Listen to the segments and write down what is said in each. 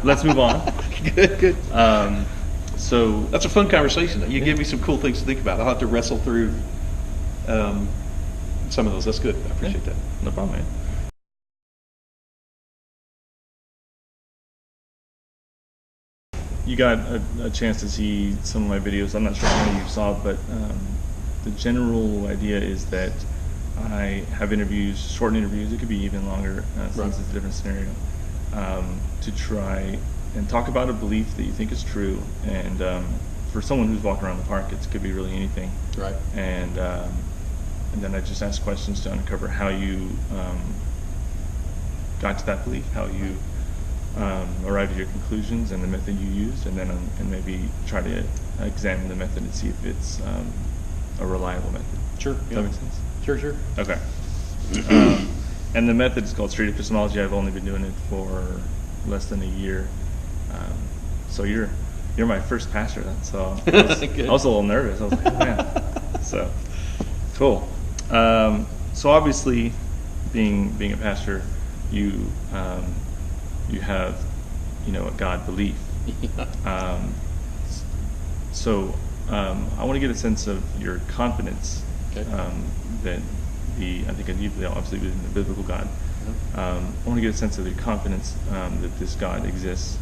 let's move on. Good. So That's a fun conversation. You gave me some cool things to think about. I'll have to wrestle through some of those. That's good. I appreciate that. No problem, man. You got a chance to see some of my videos. I'm not sure how many you saw, but the general idea is that I have interviews, short interviews, it could be even longer since it's a different scenario, to try and talk about a belief that you think is true. And for someone who's walking around the park, it could be really anything. Right. And then I just ask questions to uncover how you got to that belief, how you arrived at your conclusions and the method you used, and then and maybe try to examine the method and see if it's a reliable method. Sure. Does that make sense? Sure. Okay. And the method is called Street Epistemology. I've only been doing it for less than a year. So you're my first pastor, so I was a little nervous. I was like, oh, man. So cool. So obviously, being a pastor, you have a God belief. So I want to get a sense of your confidence that I think obviously within the biblical God. I want to get a sense of your confidence that this God exists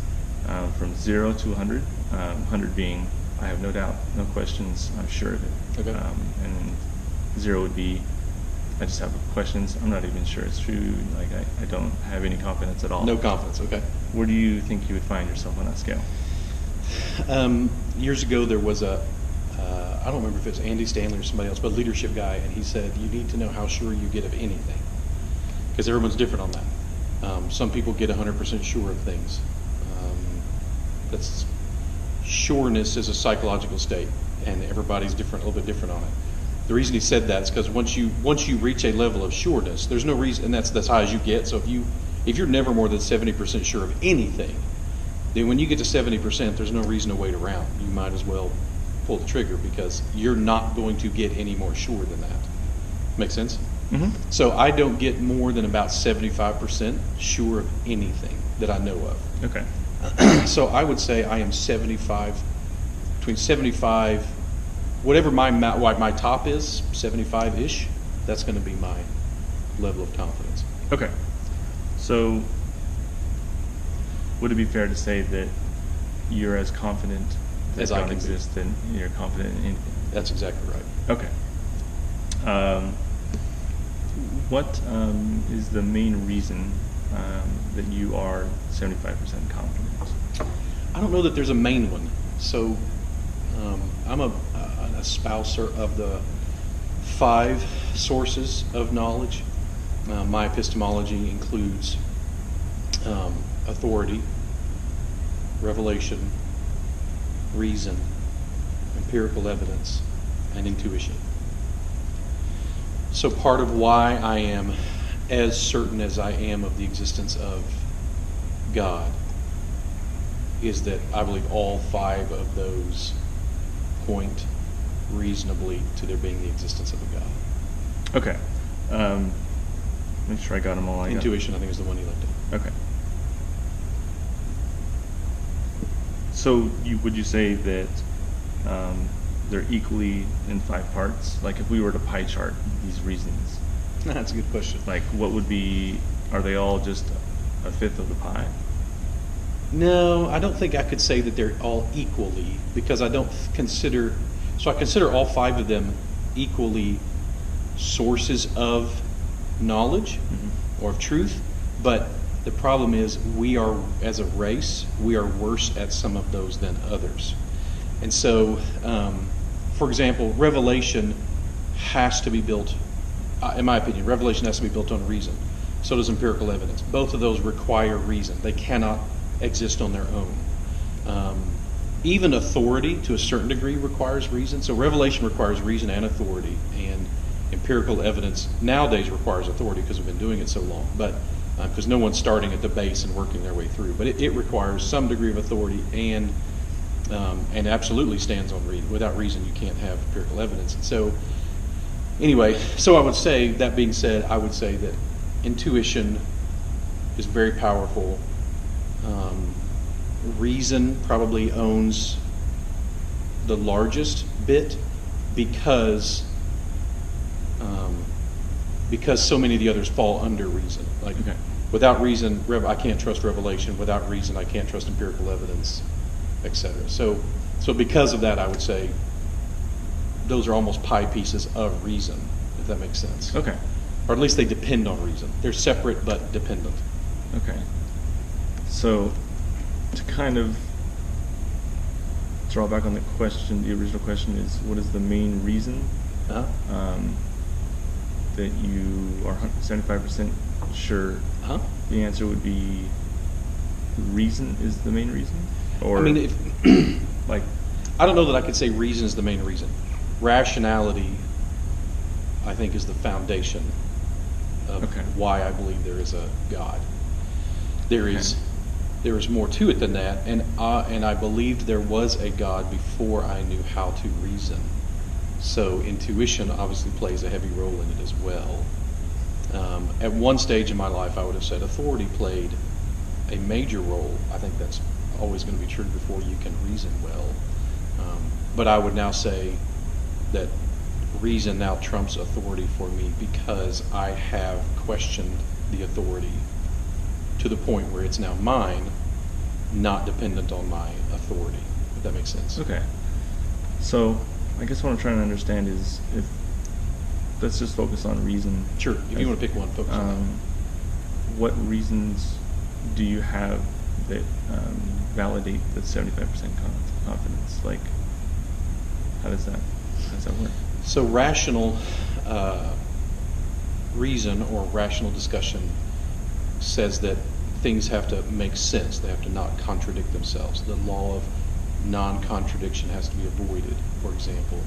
from 0 to 100. 100 being I have no doubt, no questions, I'm sure of it. Okay. And 0 would be I just have questions. I'm not even sure it's true. Like I don't have any confidence at all. No confidence. Okay. Where do you think you would find yourself on that scale? Years ago, there was I don't remember if it's Andy Stanley or somebody else, but a leadership guy, and he said you need to know how sure you get of anything, because everyone's different on that. Some people get 100% sure of things. That's sureness is a psychological state, and everybody's different, a little bit different on it. The reason he said that is because once you reach a level of sureness, there's no reason, and that's high as you get. So if you're never more than 70% sure of anything, then when you get to 70%, there's no reason to wait around. You might as well pull the trigger, because you're not going to get any more sure than that. Make sense? Mm-hmm. So I don't get more than about 75% sure of anything that I know of. Okay. So I would say I am between 75, whatever my top is, 75-ish, that's going to be my level of confidence. Okay. So would it be fair to say that you're as confident that As I God can be. exists and you're confident in anything? That's exactly right. Okay. What is the main reason that you are 75% confident? I don't know that there's a main one. So I'm an espouser of the 5 sources of knowledge. My epistemology includes authority, revelation, reason, empirical evidence, and intuition. So part of why I am as certain as I am of the existence of God is that I believe all 5 of those point reasonably to there being the existence of a God. Okay. Make sure I got them all. Intuition, I think, is the one you looked at. Okay. So would you say that they're equally in 5 parts? Like if we were to pie chart these reasons, That's a good question. like what would be, are they all just a fifth of the pie? No, I don't think I could say that they're all equally, because I consider all 5 of them equally sources of knowledge or of truth, but the problem is we are, as a race, we are worse at some of those than others. And so, for example, revelation has to be built, in my opinion, revelation has to be built on reason. So does empirical evidence. Both of those require reason. They cannot exist on their own. Even authority, to a certain degree, requires reason. So revelation requires reason and authority, and empirical evidence nowadays requires authority because we've been doing it so long. But because no one's starting at the base and working their way through, but it requires some degree of authority and absolutely stands on reason. Without reason, you can't have empirical evidence. And so, anyway, so I would say, that being said, I would say that intuition is very powerful. reason probably owns the largest bit because so many of the others fall under reason. Like without reason, I can't trust revelation. Without reason, I can't trust empirical evidence, etc. So because of that, I would say those are almost pie pieces of reason, if that makes sense. Okay. Or at least they depend on reason. They're separate but dependent. Okay. So to kind of draw back on the question, the original question is, what is the main reason that you are 75% sure? The answer would be reason is the main reason? Or I mean, if like, I don't know that I could say reason is the main reason. Rationality, I think, is the foundation of why I believe there is a God. There is more to it than that, and I believed there was a God before I knew how to reason. So intuition obviously plays a heavy role in it as well. At one stage in my life, I would have said authority played a major role. I think that's always going to be true before you can reason well. But I would now say that reason now trumps authority for me because I have questioned the authority to the point where it's now mine, not dependent on my authority, if that makes sense. Okay. So I guess what I'm trying to understand is, if let's just focus on reason. Sure. If you want to pick one, focus on that. What reasons do you have that validate the 75% confidence? Like, how does that work? So rational reason or rational discussion says that things have to make sense. They have to not contradict themselves. The law of non-contradiction has to be avoided, for example.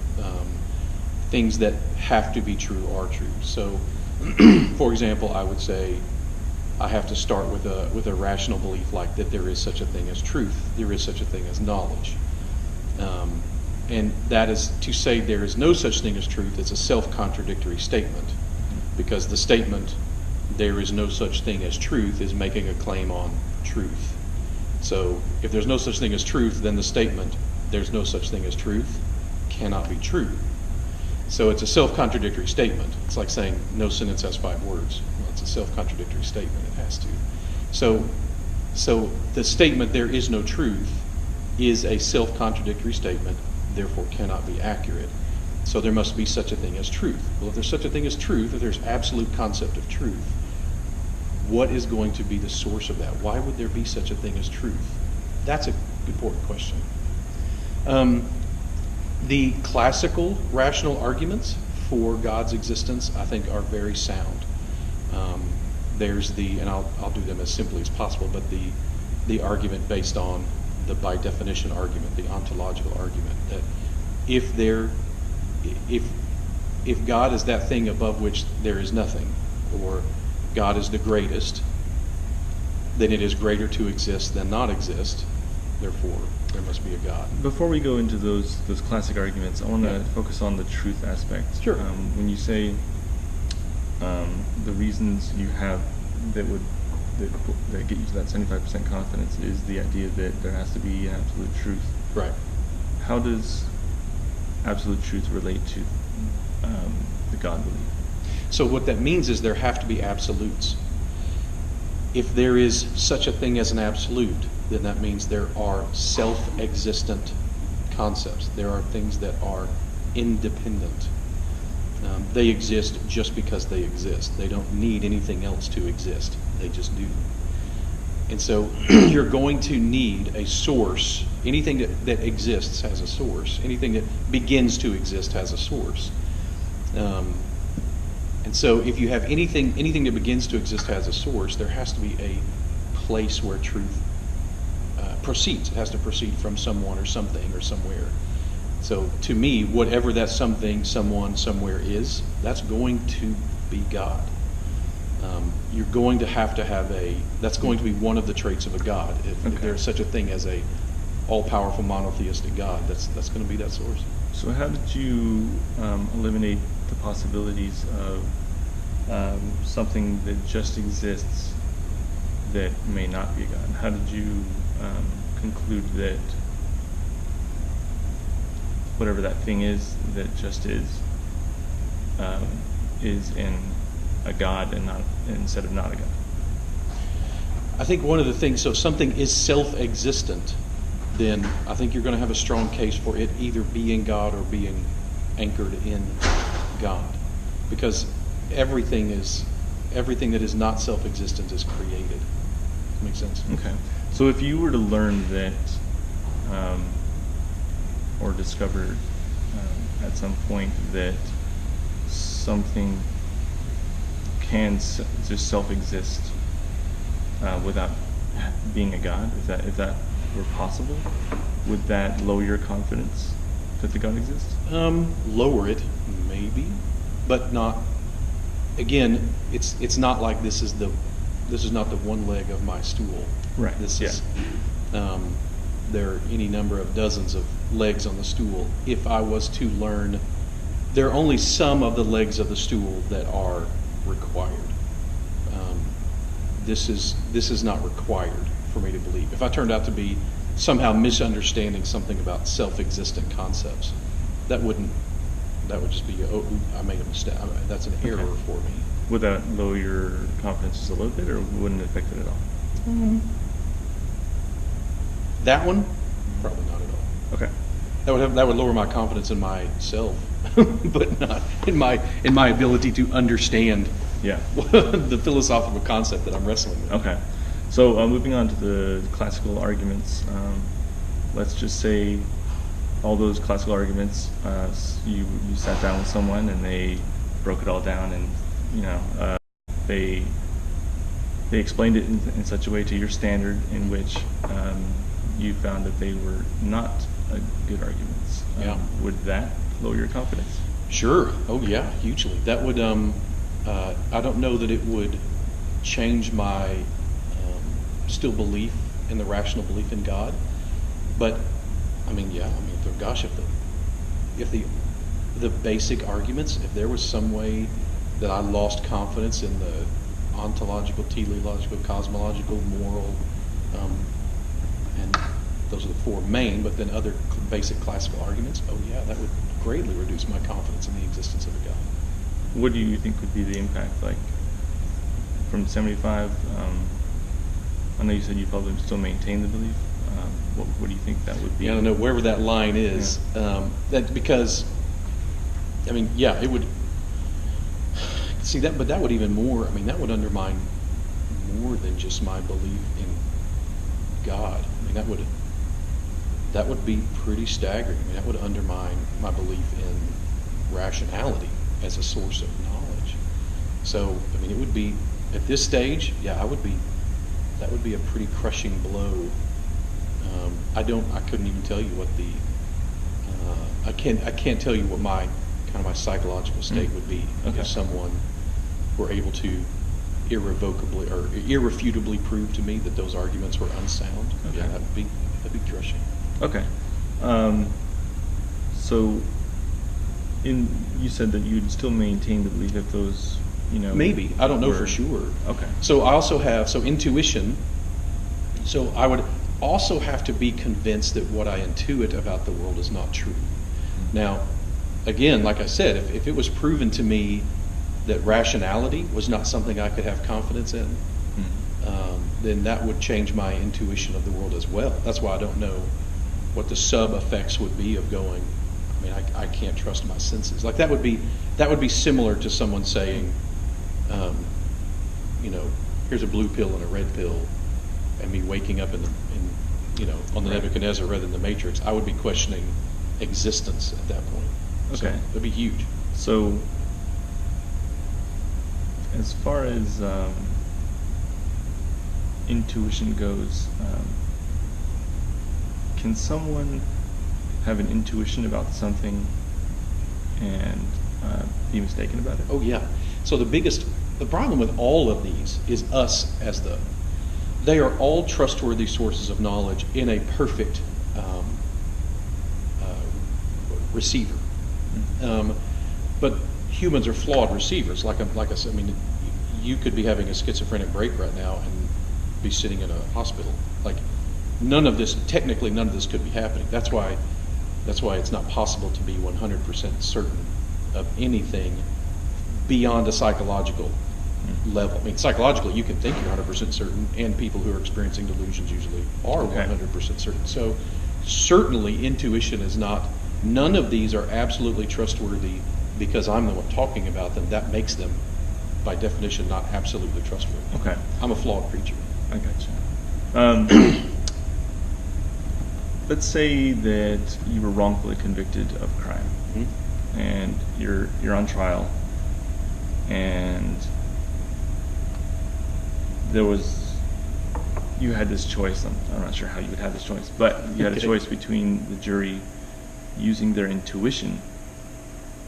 Things that have to be true are true. So, for example, I would say I have to start with a rational belief like that there is such a thing as truth. There is such a thing as knowledge. And that is to say there is no such thing as truth. It's a self-contradictory statement, because the statement there is no such thing as truth is making a claim on truth. So if there's no such thing as truth, then the statement there's no such thing as truth cannot be true. So it's a self-contradictory statement. It's like saying no sentence has 5 words. Well, it's a self-contradictory statement. It has to. So the statement there is no truth is a self-contradictory statement, therefore cannot be accurate. So there must be such a thing as truth. Well, if there's such a thing as truth, if there's absolute concept of truth, what is going to be the source of that? Why would there be such a thing as truth? That's an important question. The classical rational arguments for God's existence, I think, are very sound. There's and I'll do them as simply as possible, but the argument based on the by definition argument, the ontological argument, that if God is that thing above which there is nothing, or God is the greatest, then it is greater to exist than not exist. Therefore, there must be a God. Before we go into those classic arguments, I want to focus on the truth aspect. Sure. When you say the reasons you have that get you to that 75% confidence is the idea that there has to be an absolute truth. Right. How does absolute truth relate to the God belief? So what that means is there have to be absolutes. If there is such a thing as an absolute, then that means there are self-existent concepts. There are things that are independent. They exist just because they exist. They don't need anything else to exist. They just do. And so you're going to need a source. Anything that exists has a source. Anything that begins to exist has a source. And so if you have anything that begins to exist has a source, there has to be a place where truth proceeds. It has to proceed from someone or something or somewhere. So to me, whatever that something, someone, somewhere is, that's going to be God. You're going to have that's going to be one of the traits of a God. If there's such a thing as a all-powerful monotheistic God, that's going to be that source. So how did you eliminate the possibilities of something that just exists that may not be a God? How did you conclude that whatever that thing is that just is in a God and not instead of not a God? I think one of the things, so if something is self-existent, then I think you're going to have a strong case for it either being God or being anchored in God, because everything that is not self-existent is created. Makes sense? Okay. So if you were to learn that, or discover at some point that something can just self-exist without being a God, if that were possible, would that lower your confidence that the God exists? Lower it, maybe, but not. Again, it's not like this is not the one leg of my stool. Right. This is there are any number of dozens of legs on the stool. If I was to learn, there are only some of the legs of the stool that are required. This is not required for me to believe. If I turned out to be somehow misunderstanding something about self-existent concepts, that would just be, I made a mistake. That's an error for me. Would that lower your confidence just a little bit, or wouldn't it affect it at all? That one, probably not at all. Okay. That would lower my confidence in myself, but not in my ability to understand the philosophical concept that I'm wrestling with. Okay. So moving on to the classical arguments, let's just say all those classical arguments, you sat down with someone and they broke it all down, and they explained it in such a way to your standard in which you found that they were not good arguments. Would that lower your confidence? Sure. Oh yeah, hugely. That would. I don't know that it would change my still belief in the rational belief in God, but if the basic arguments, if there was some way that I lost confidence in the ontological, teleological, cosmological, moral, and those are the four main, but then other basic classical arguments, oh yeah, that would greatly reduce my confidence in the existence of a God. What do you think would be the impact, like, from 75? I know you said you probably still maintain the belief. What do you think that would be? Yeah, I don't know, wherever that line is. That because, it would see that, but that would even more. That would undermine more than just my belief in God. That would be pretty staggering. That would undermine my belief in rationality as a source of knowledge. So, it would be at this stage. Yeah, that would be a pretty crushing blow. I couldn't even tell you what I can't tell you what my psychological state would be if someone were able to irrevocably or irrefutably prove to me that those arguments were unsound. Okay. Yeah, that'd be crushing. Okay. So, you said that you'd still maintain the belief if those, maybe, I don't know for sure. Okay. So I also have intuition. So I would also have to be convinced that what I intuit about the world is not true. Now, again, like I said, if it was proven to me that rationality was not something I could have confidence in, then that would change my intuition of the world as well. That's why I don't know what the sub effects would be of going, I can't trust my senses. Like that would be similar to someone saying, here's a blue pill and a red pill, and me waking up on the Nebuchadnezzar rather than the Matrix. I would be questioning existence at that point. Okay. So that'd be huge. So, as far as intuition goes, can someone have an intuition about something and be mistaken about it? Oh yeah. So the problem with all of these is us as they are all trustworthy sources of knowledge in a perfect receiver. But humans are flawed receivers. Like I said, you could be having a schizophrenic break right now and be sitting in a hospital. Like technically none of this could be happening. That's why it's not possible to be 100% certain of anything beyond a psychological level. I mean, psychologically, you can think you're 100% certain, and people who are experiencing delusions usually are 100% certain. So certainly intuition is not, none of these are absolutely trustworthy because I'm the one talking about them. That makes them, by definition, not absolutely trustworthy. Okay. I'm a flawed preacher. I gotcha. Let's say that you were wrongfully convicted of a crime, and you're on trial, and you had this choice. I'm not sure how you would have this choice, but you had a choice between the jury using their intuition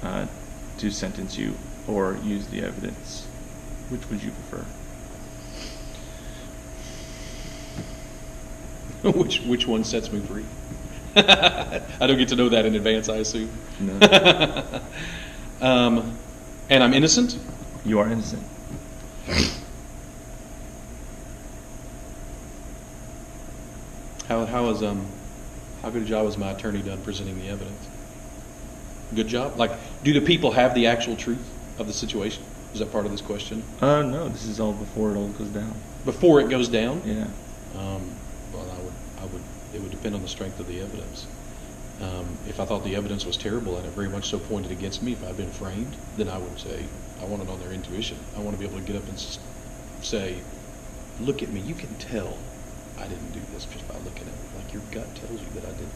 to sentence you, or use the evidence. Which would you prefer? Which one sets me free? I don't get to know that in advance, I assume. No. And I'm innocent? You are innocent. How good a job has my attorney done presenting the evidence? Good job? Like, do the people have the actual truth of the situation? Is that part of this question? No, this is all before it all goes down. Before it goes down? Yeah. Well, it would depend on the strength of the evidence. If I thought the evidence was terrible and it very much so pointed against me, if I'd been framed, then I would say, I want it on their intuition. I want to be able to get up and say, look at me, you can tell I didn't do this just by looking at me. Like, your gut tells you that I did.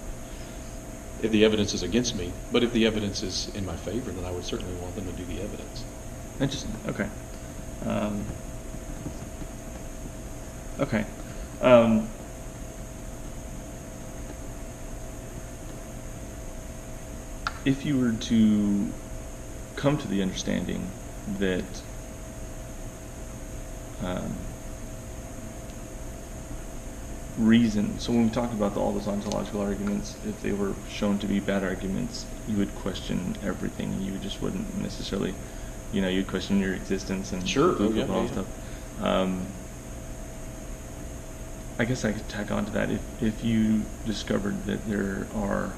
If the evidence is against me, but if the evidence is in my favor, then I would certainly want them to do the evidence. Interesting. Okay. Okay. If you were to come to the understanding that reason, so when we talk about all those ontological arguments, if they were shown to be bad arguments, you would question everything, and you just wouldn't necessarily, you'd question your existence and all stuff. I guess I could tack on to that. If you discovered that there are,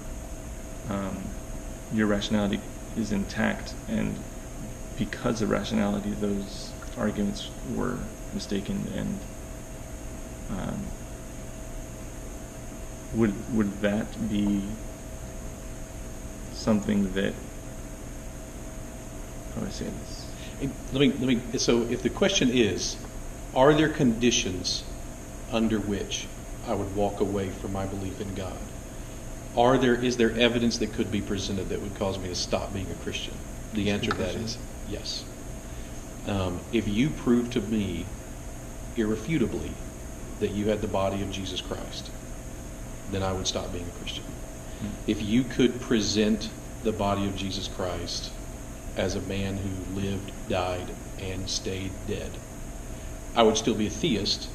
your rationality is intact, and because of rationality, those arguments were mistaken, and would that be something that, how do I say this? So if the question is, are there conditions under which I would walk away from my belief in God? Is there evidence that could be presented that would cause me to stop being a Christian? The answer to that is yes. If you prove to me irrefutably that you had the body of Jesus Christ, then I would stop being a Christian. If you could present the body of Jesus Christ as a man who lived, died, and stayed dead, I would still be a theist,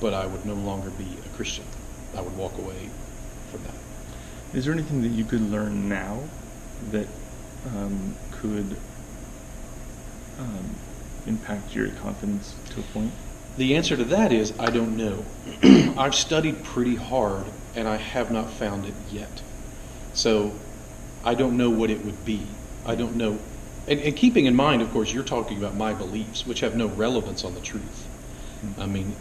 but I would no longer be a Christian. I would walk away from that. Is there anything that you could learn now that could impact your confidence to a point? The answer to that is, I don't know. I've studied pretty hard, and I have not found it yet. So I don't know what it would be. I don't know. And keeping in mind, of course, you're talking about my beliefs, which have no relevance on the truth. I mean,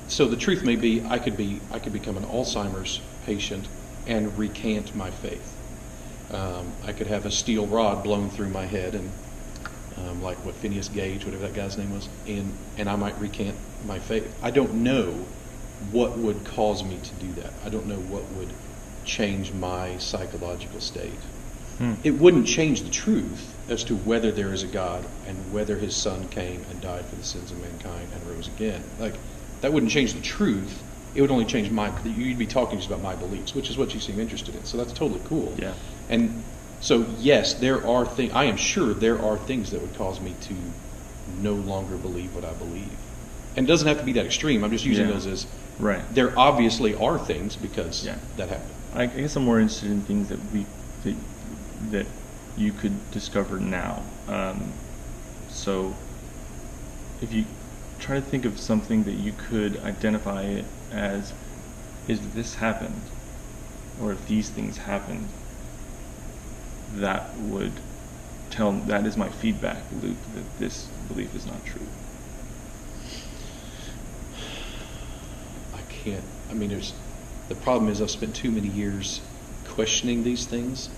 so the truth may be I could become an Alzheimer's patient and recant my faith. I could have a steel rod blown through my head, and like what Phineas Gage, whatever that guy's name was, and I might recant my faith. I don't know what would cause me to do that. I don't know what would change my psychological state. It wouldn't change the truth as to whether there is a God and whether his son came and died for the sins of mankind and rose again. Like, that wouldn't change the truth. It would only change you'd be talking just about my beliefs, which is what you seem interested in. So that's totally cool. Yeah. And so, yes, there are things, I am sure there are things that would cause me to no longer believe what I believe. And it doesn't have to be that extreme. I'm just using those as, right. There obviously are things because that happened. I guess I'm more interested in things that you could discover now. So if you try to think of something that you could identify it as if this happened, or if these things happened, that is my feedback loop that this belief is not true. The problem is I've spent too many years questioning these things,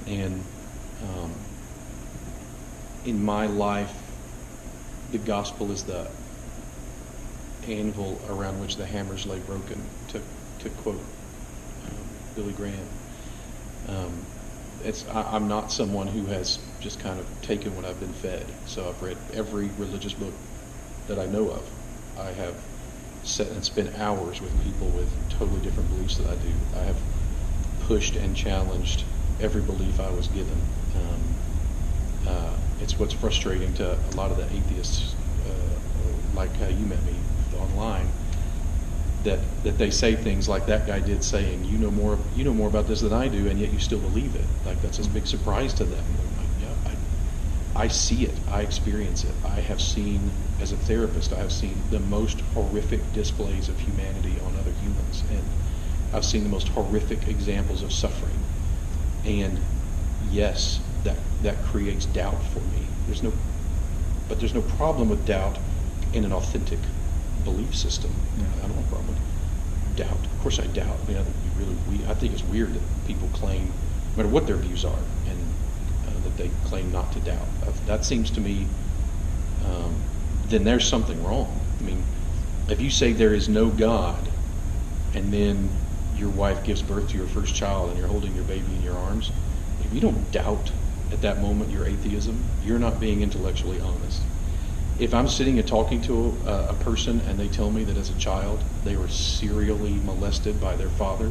and in my life, the gospel is the anvil around which the hammers lay broken, to quote Billy Graham. I'm not someone who has just kind of taken what I've been fed. So I've read every religious book that I know of. I have sat and spent hours with people with totally different beliefs that I do. I have pushed and challenged every belief I was given. It's what's frustrating to a lot of the atheists, like how you met me online, that they say things like that guy did, saying, you know more about this than I do, and yet you still believe it. Like, that's a big surprise to them. Like, yeah, I see it. I experience it. I have seen, as a therapist, I have seen the most horrific displays of humanity on other humans, and I've seen the most horrific examples of suffering. And yes, that creates doubt for me. There's no problem with doubt in an authentic belief system. Yeah. I don't have a problem with doubt. Of course I doubt. I mean, I think it's weird that people claim, no matter what their views are, and that they claim not to doubt. That seems to me, then there's something wrong. I mean, if you say there is no God, and then your wife gives birth to your first child and you're holding your baby in your arms, if you don't doubt at that moment your atheism, you're not being intellectually honest. If I'm sitting and talking to a person and they tell me that as a child they were serially molested by their father,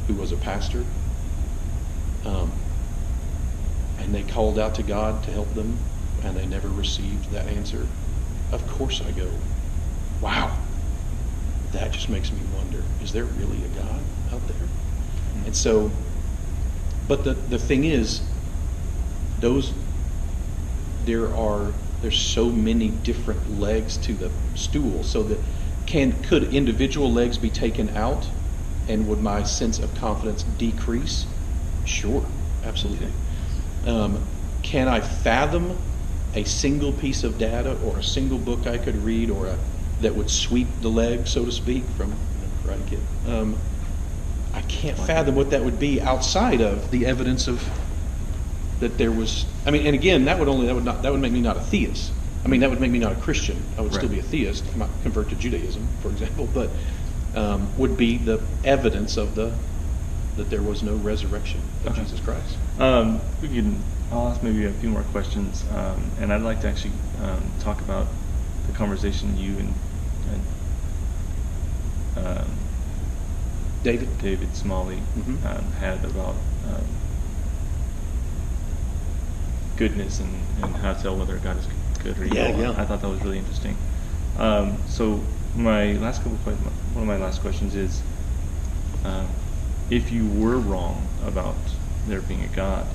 who was a pastor, and they called out to God to help them and they never received that answer, of course I go, wow, that just makes me wonder, is there really a God out there? Mm-hmm. And so, but the thing is, there's so many different legs to the stool, so that could individual legs be taken out, and would my sense of confidence decrease? Sure, absolutely. Can I fathom a single piece of data or a single book I could read that would sweep the leg, so to speak, from Karate Kid? I can't fathom what that would be outside of the evidence of that there was. I mean, and again, that would make me not a theist. I mean, that would make me not a Christian. I would still be a theist. I might convert to Judaism, for example, but would be the evidence of that there was no resurrection of Jesus Christ. I'll ask maybe a few more questions, and I'd like to actually talk about the conversation you and David Smalley had about goodness and how to tell whether God is good or evil. Yeah. I thought that was really interesting. So one of my last questions is, if you were wrong about there being a God,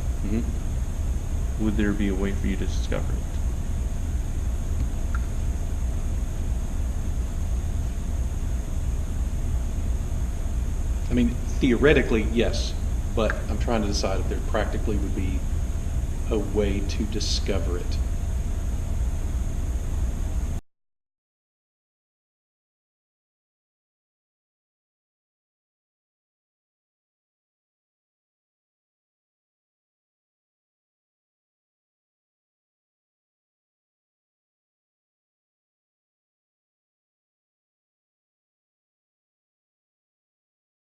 would there be a way for you to discover it? I mean, theoretically, yes, but I'm trying to decide if there practically would be a way to discover it.